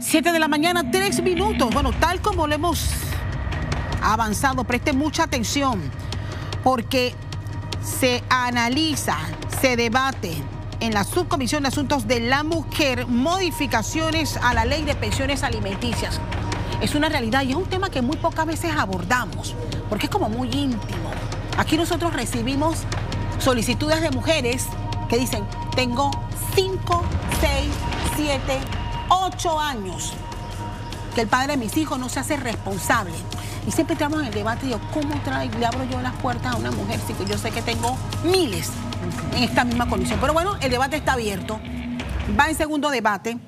7 de la mañana, 3 minutos. Bueno, tal como lo hemos avanzado, preste mucha atención, porque se analiza, se debate en la Subcomisión de Asuntos de la Mujer modificaciones a la Ley de Pensiones Alimenticias. Es una realidad y es un tema que muy pocas veces abordamos, porque es como muy íntimo. Aquí nosotros recibimos solicitudes de mujeres que dicen: tengo 5, 6, 7, 8 años que el padre de mis hijos no se hace responsable. Y siempre entramos en el debate y digo, ¿cómo le abro yo las puertas a una mujer si yo sé que tengo miles en esta misma condición? Pero bueno, el debate está abierto. Va en segundo debate.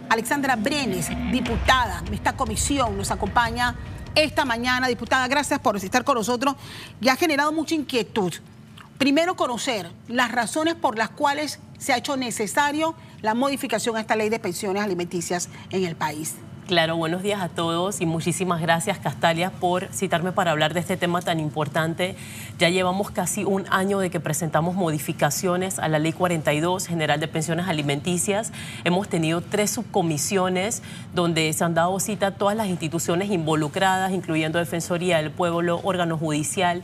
Alexandra Brenes, diputada de esta comisión, nos acompaña esta mañana. Diputada, gracias por estar con nosotros. Y ha generado mucha inquietud. Primero, conocer las razones por las cuales se ha hecho necesario la modificación a esta ley de pensiones alimenticias en el país. Claro, buenos días a todos y muchísimas gracias, Castalia, por citarme para hablar de este tema tan importante. Ya llevamos casi un año de que presentamos modificaciones a la Ley 42 General de Pensiones Alimenticias. Hemos tenido 3 subcomisiones donde se han dado cita a todas las instituciones involucradas, incluyendo Defensoría del Pueblo, órgano judicial,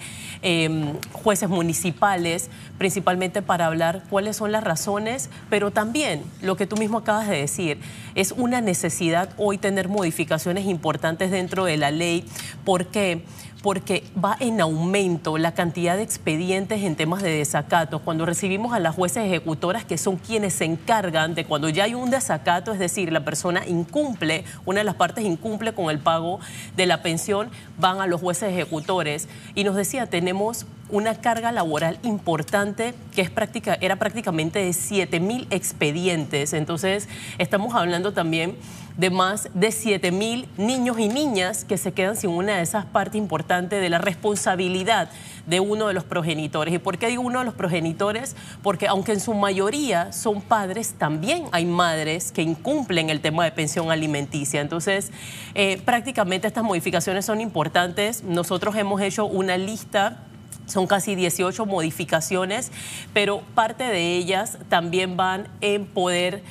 jueces municipales, principalmente para hablar cuáles son las razones, pero también lo que tú mismo acabas de decir, es una necesidad hoy tener modificaciones importantes dentro de la ley. ¿Por qué? Porque va en aumento la cantidad de expedientes en temas de desacato. Cuando recibimos a las jueces ejecutoras, que son quienes se encargan de cuando ya hay un desacato, es decir, la persona incumple, una de las partes incumple con el pago de la pensión, van a los jueces ejecutores. Y nos decía, tenemos una carga laboral importante que era prácticamente de 7.000 expedientes. Entonces, estamos hablando también de más de 7.000 niños y niñas que se quedan sin una de esas partes importantes de la responsabilidad de uno de los progenitores. ¿Y por qué digo uno de los progenitores? Porque aunque en su mayoría son padres, también hay madres que incumplen el tema de pensión alimenticia. Entonces, prácticamente estas modificaciones son importantes. Nosotros hemos hecho una lista. Son casi 18 modificaciones, pero parte de ellas también van en poder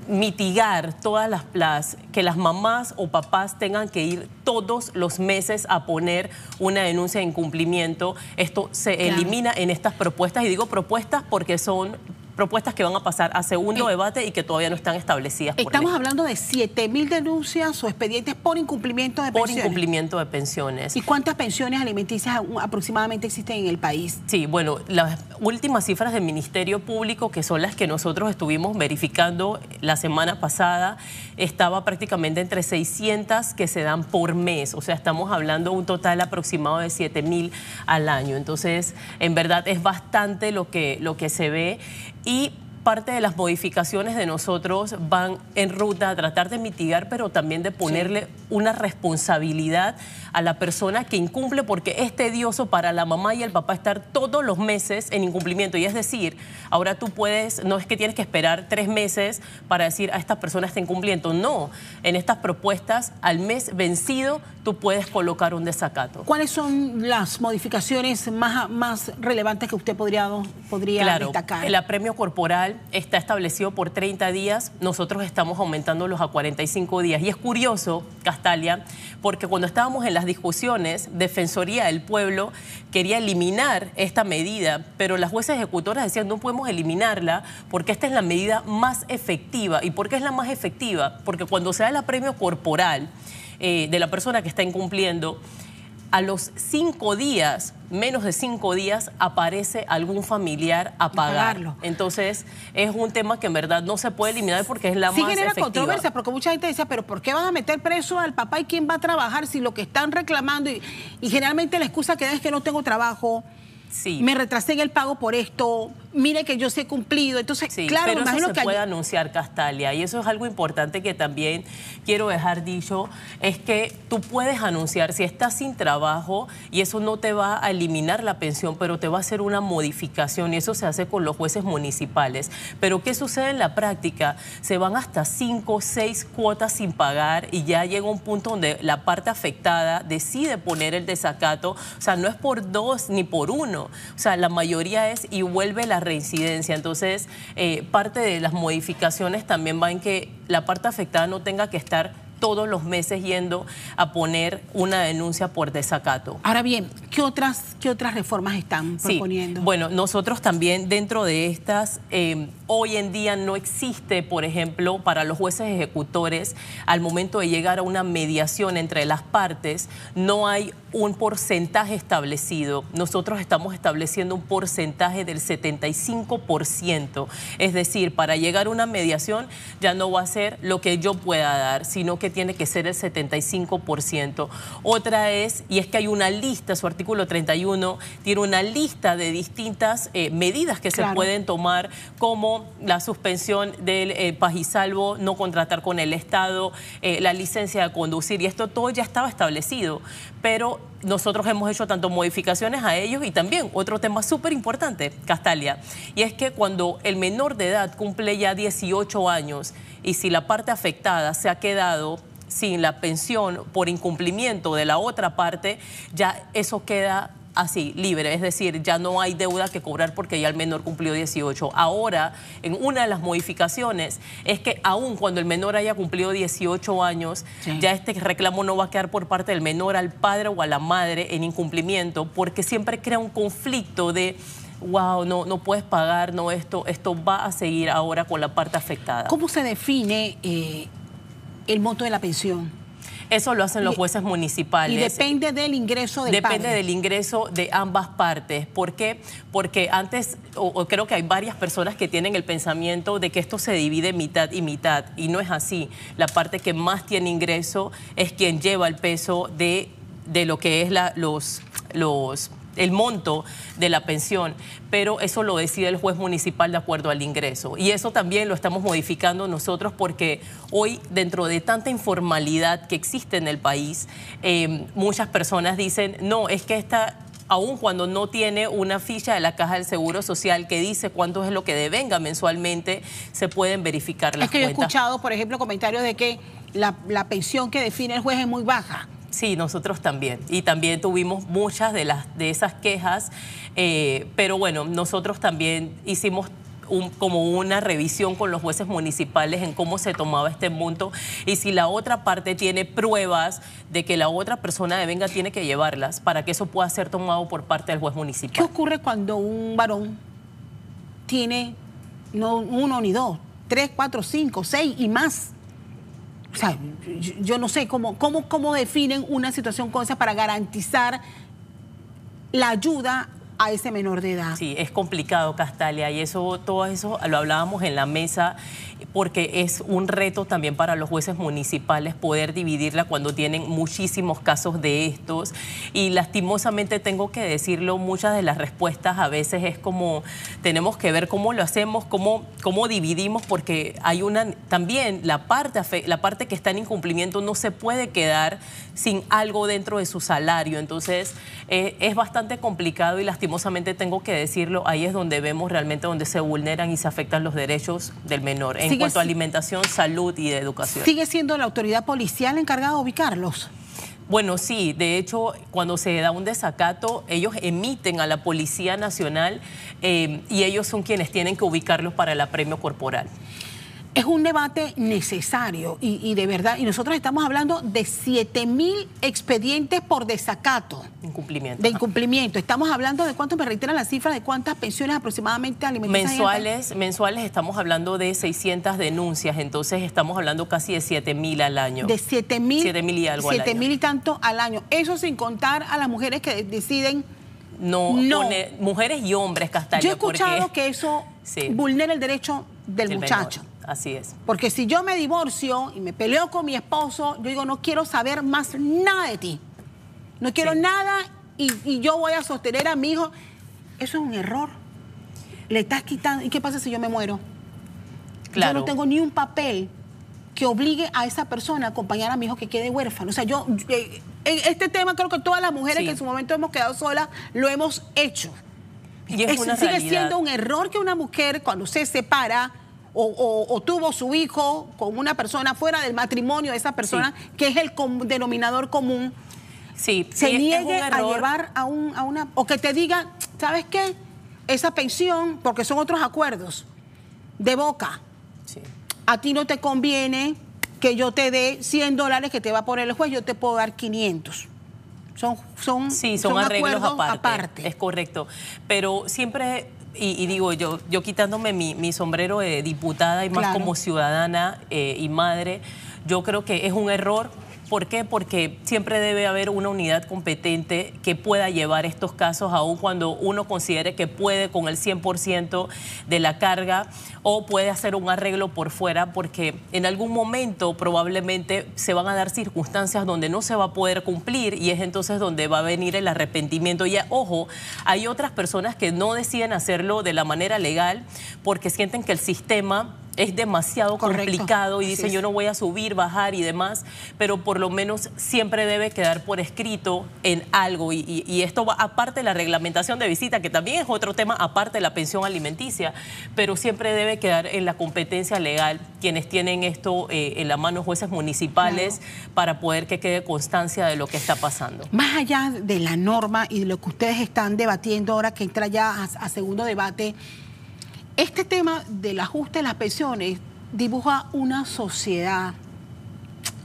mitigar todas que las mamás o papás tengan que ir todos los meses a poner una denuncia de incumplimiento. Esto se elimina en estas propuestas, y digo propuestas porque son propuestas que van a pasar a segundo debate y que todavía no están establecidas. Estamos hablando de 7.000 denuncias o expedientes por incumplimiento de pensiones. Por incumplimiento de pensiones. ¿Y cuántas pensiones alimenticias aproximadamente existen en el país? Sí, bueno, las últimas cifras del Ministerio Público, que son las que nosotros estuvimos verificando la semana pasada, estaba prácticamente entre 600 que se dan por mes. O sea, estamos hablando de un total aproximado de 7.000 al año. Entonces, en verdad es bastante lo que se ve. Y parte de las modificaciones de nosotros van en ruta a tratar de mitigar, pero también de ponerle una responsabilidad a la persona que incumple, porque es tedioso para la mamá y el papá estar todos los meses en incumplimiento. Y es decir, ahora tú puedes, no es que tienes que esperar 3 meses para decir a esta persona está incumpliendo. No, en estas propuestas, al mes vencido, tú puedes colocar un desacato. ¿Cuáles son las modificaciones más relevantes que usted podría destacar? El apremio corporal está establecido por 30 días. Nosotros estamos aumentándolos a 45 días. Y es curioso, Castalia, porque cuando estábamos en las discusiones, Defensoría del Pueblo quería eliminar esta medida, pero las jueces ejecutoras decían no podemos eliminarla porque esta es la medida más efectiva. ¿Y por qué es la más efectiva? Porque cuando se da el apremio corporal de la persona que está incumpliendo, a los 5 días, menos de 5 días, aparece algún familiar a pagarlo. Entonces, es un tema que en verdad no se puede eliminar porque es la más efectiva. Sí genera controversia, porque mucha gente decía, pero ¿por qué van a meter preso al papá y quién va a trabajar si lo que están reclamando? Y generalmente la excusa que da es que no tengo trabajo. Sí. Me retrasé en el pago por esto, mire que yo sí he cumplido. Entonces, sí, claro, pero imagino eso se puede anunciar, Castalia, y eso es algo importante que también quiero dejar dicho, es que tú puedes anunciar si estás sin trabajo y eso no te va a eliminar la pensión, pero te va a hacer una modificación y eso se hace con los jueces municipales. Pero ¿qué sucede en la práctica? Se van hasta 5 o 6 cuotas sin pagar y ya llega un punto donde la parte afectada decide poner el desacato. O sea, no es por 2 ni por 1. O sea, la mayoría es y vuelve la reincidencia. Entonces, parte de las modificaciones también va en que la parte afectada no tenga que estar todos los meses yendo a poner una denuncia por desacato. Ahora bien, ¿qué otras reformas están proponiendo? Bueno, nosotros también dentro de estas, hoy en día no existe, por ejemplo, para los jueces ejecutores, al momento de llegar a una mediación entre las partes, no hay un porcentaje establecido. Nosotros estamos estableciendo un porcentaje del 75%. Es decir, para llegar a una mediación ya no va a ser lo que yo pueda dar, sino que tiene que ser el 75%. Otra es, y es que hay una lista, su artículo 31 tiene una lista de distintas medidas que se pueden tomar, como la suspensión del paz y salvo, no contratar con el Estado, la licencia de conducir, y esto todo ya estaba establecido, pero nosotros hemos hecho tanto modificaciones a ellos y también otro tema súper importante, Castalia, y es que cuando el menor de edad cumple ya 18 años y si la parte afectada se ha quedado sin la pensión por incumplimiento de la otra parte, ya eso queda así, libre, es decir, ya no hay deuda que cobrar porque ya el menor cumplió 18. Ahora, en una de las modificaciones es que aun cuando el menor haya cumplido 18 años, ya este reclamo no va a quedar por parte del menor al padre o a la madre en incumplimiento, porque siempre crea un conflicto de wow, no puedes pagar, no, esto va a seguir ahora con la parte afectada. ¿Cómo se define el monto de la pensión? Eso lo hacen los jueces municipales. Y depende del ingreso del padre. Depende del ingreso de ambas partes. ¿Por qué? Porque antes, o creo que hay varias personas que tienen el pensamiento de que esto se divide mitad y mitad, y no es así. La parte que más tiene ingreso es quien lleva el peso de lo que es el monto de la pensión, pero eso lo decide el juez municipal de acuerdo al ingreso. Y eso también lo estamos modificando nosotros porque hoy, dentro de tanta informalidad que existe en el país, muchas personas dicen, no, es que aun cuando no tiene una ficha de la Caja del Seguro Social que dice cuánto es lo que devenga mensualmente, se pueden verificar las cuentas. Es que yo he escuchado, por ejemplo, comentarios de que la pensión que define el juez es muy baja. Sí, nosotros también. Y también tuvimos muchas de esas quejas, pero bueno, nosotros también hicimos como una revisión con los jueces municipales en cómo se tomaba este monto, y si la otra parte tiene pruebas de que la otra persona devenga, tiene que llevarlas para que eso pueda ser tomado por parte del juez municipal. ¿Qué ocurre cuando un varón tiene no uno ni dos, 3, 4, 5, 6 y más? O sea, yo no sé cómo definen una situación como esa para garantizar la ayuda a ese menor de edad. Sí, es complicado, Castalia, y todo eso lo hablábamos en la mesa, porque es un reto también para los jueces municipales poder dividirla cuando tienen muchísimos casos de estos, y lastimosamente tengo que decirlo, muchas de las respuestas a veces es como, tenemos que ver cómo lo hacemos, cómo dividimos, porque hay también la parte que está en incumplimiento no se puede quedar sin algo dentro de su salario, entonces es bastante complicado y lastimosamente tengo que decirlo, ahí es donde vemos realmente donde se vulneran y se afectan los derechos del menor en cuanto a alimentación, salud y de educación. ¿Sigue siendo la autoridad policial encargada de ubicarlos? Bueno, sí, de hecho, cuando se da un desacato, ellos emiten a la Policía Nacional y ellos son quienes tienen que ubicarlos para el apremio corporal. Es un debate necesario y de verdad, y nosotros estamos hablando de 7.000 expedientes por desacato. Incumplimiento. De incumplimiento. Estamos hablando de cuánto, me reiteran la cifra, de cuántas pensiones aproximadamente alimentarias. Mensuales estamos hablando de 600 denuncias, entonces estamos hablando casi de 7.000 al año. De 7.000. 7.000 y algo al año. 7.000 y tanto al año. Eso sin contar a las mujeres que deciden... No. Mujeres y hombres, Castalia. Yo he escuchado que eso vulnera el derecho del muchacho. Menor. Así es. Porque si yo me divorcio y me peleo con mi esposo, yo digo, no quiero saber más nada de ti. No quiero nada y yo voy a sostener a mi hijo. Eso es un error. Le estás quitando. ¿Y qué pasa si yo me muero? Claro. Yo no tengo ni un papel que obligue a esa persona a acompañar a mi hijo que quede huérfano. O sea, en este tema creo que todas las mujeres que en su momento hemos quedado solas lo hemos hecho. Y es una sigue realidad. siendo un error que una mujer cuando se separa o tuvo su hijo con una persona fuera del matrimonio de esa persona, que es el denominador común, se niegue a llevar a una... O que te diga, ¿sabes qué? esa pensión, porque son otros acuerdos de boca. Sí. A ti no te conviene que yo te dé $100 que te va a poner el juez, yo te puedo dar 500. Son arreglos acuerdos aparte. Es correcto. Pero siempre, y digo, yo quitándome mi sombrero de diputada y más como ciudadana y madre, yo creo que es un error. ¿Por qué? Porque siempre debe haber una unidad competente que pueda llevar estos casos, aun cuando uno considere que puede con el 100% de la carga o puede hacer un arreglo por fuera, porque en algún momento probablemente se van a dar circunstancias donde no se va a poder cumplir y es entonces donde va a venir el arrepentimiento. Y ojo, hay otras personas que no deciden hacerlo de la manera legal porque sienten que el sistema es demasiado complicado y dicen yo no voy a subir, bajar y demás, pero por lo menos siempre debe quedar por escrito en algo y esto va aparte de la reglamentación de visita, que también es otro tema aparte de la pensión alimenticia, pero siempre debe quedar en la competencia legal quienes tienen esto en la mano, jueces municipales, para poder que quede constancia de lo que está pasando. Más allá de la norma y de lo que ustedes están debatiendo ahora que entra ya a segundo debate, este tema del ajuste de las pensiones dibuja una sociedad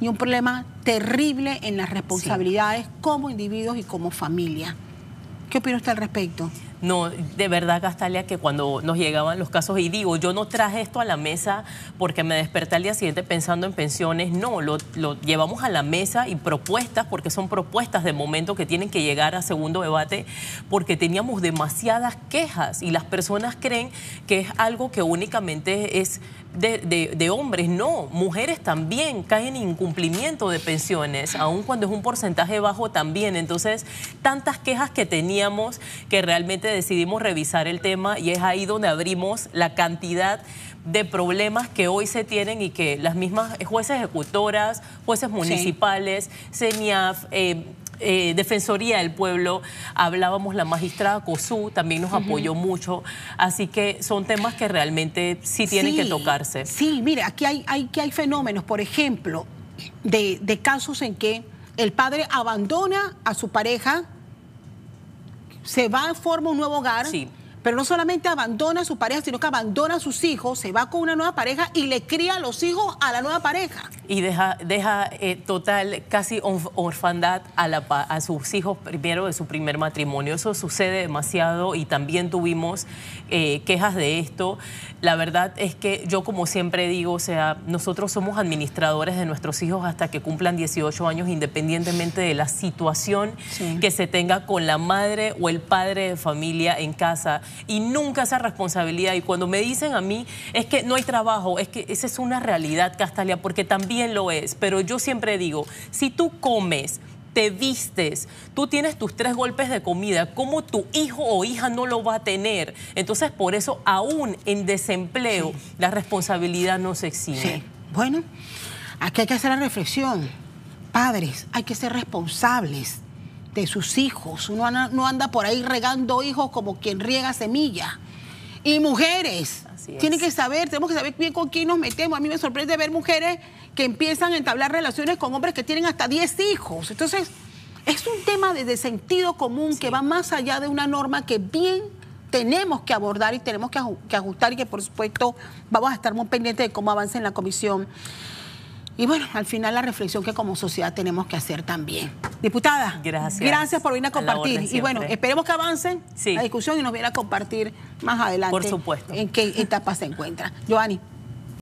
y un problema terrible en las responsabilidades como individuos y como familia. ¿Qué opina usted al respecto? No, de verdad, Castalia, que cuando nos llegaban los casos, y digo, yo no traje esto a la mesa porque me desperté al día siguiente pensando en pensiones, no, lo llevamos a la mesa y propuestas, porque son propuestas de momento que tienen que llegar a segundo debate, porque teníamos demasiadas quejas y las personas creen que es algo que únicamente es de hombres. No, mujeres también caen en incumplimiento de pensiones, aun cuando es un porcentaje bajo también. Entonces, tantas quejas que teníamos que realmente decidimos revisar el tema y es ahí donde abrimos la cantidad de problemas que hoy se tienen y que las mismas jueces ejecutoras, jueces municipales, CENIAF, Defensoría del Pueblo, hablábamos, la magistrada Cosú también nos apoyó mucho, así que son temas que realmente sí tienen que tocarse. Sí, mire, aquí hay fenómenos, por ejemplo, de casos en que el padre abandona a su pareja, se va, forma un nuevo hogar, pero no solamente abandona a su pareja, sino que abandona a sus hijos, se va con una nueva pareja y le cría a los hijos a la nueva pareja. Y deja total, casi orfandad a sus hijos primero de su primer matrimonio. Eso sucede demasiado y también tuvimos quejas de esto. La verdad es que yo, como siempre digo, o sea, nosotros somos administradores de nuestros hijos hasta que cumplan 18 años, independientemente de la situación que se tenga con la madre o el padre de familia en casa. Y nunca esa responsabilidad. Y cuando me dicen a mí, es que no hay trabajo, es que esa es una realidad, Castalia, porque también lo es. Pero yo siempre digo, si tú comes, te vistes, tú tienes tus 3 golpes de comida, ¿cómo tu hijo o hija no lo va a tener? Entonces, por eso, aún en desempleo, la responsabilidad no se exime. Sí. Bueno, aquí hay que hacer la reflexión. Padres, hay que ser responsables de sus hijos. Uno no anda por ahí regando hijos como quien riega semilla. Y mujeres, tienen que saber, tenemos que saber bien con quién nos metemos. A mí me sorprende ver mujeres que empiezan a entablar relaciones con hombres que tienen hasta 10 hijos. Entonces, es un tema de sentido común que va más allá de una norma que bien tenemos que abordar y tenemos que ajustar y que, por supuesto, vamos a estar muy pendientes de cómo avance en la comisión. Y bueno, al final la reflexión que como sociedad tenemos que hacer también. Diputada, gracias por venir a compartir. Y bueno, esperemos que avancen la discusión y nos viene a compartir más adelante. Por supuesto. En qué etapa se encuentra. Joanny.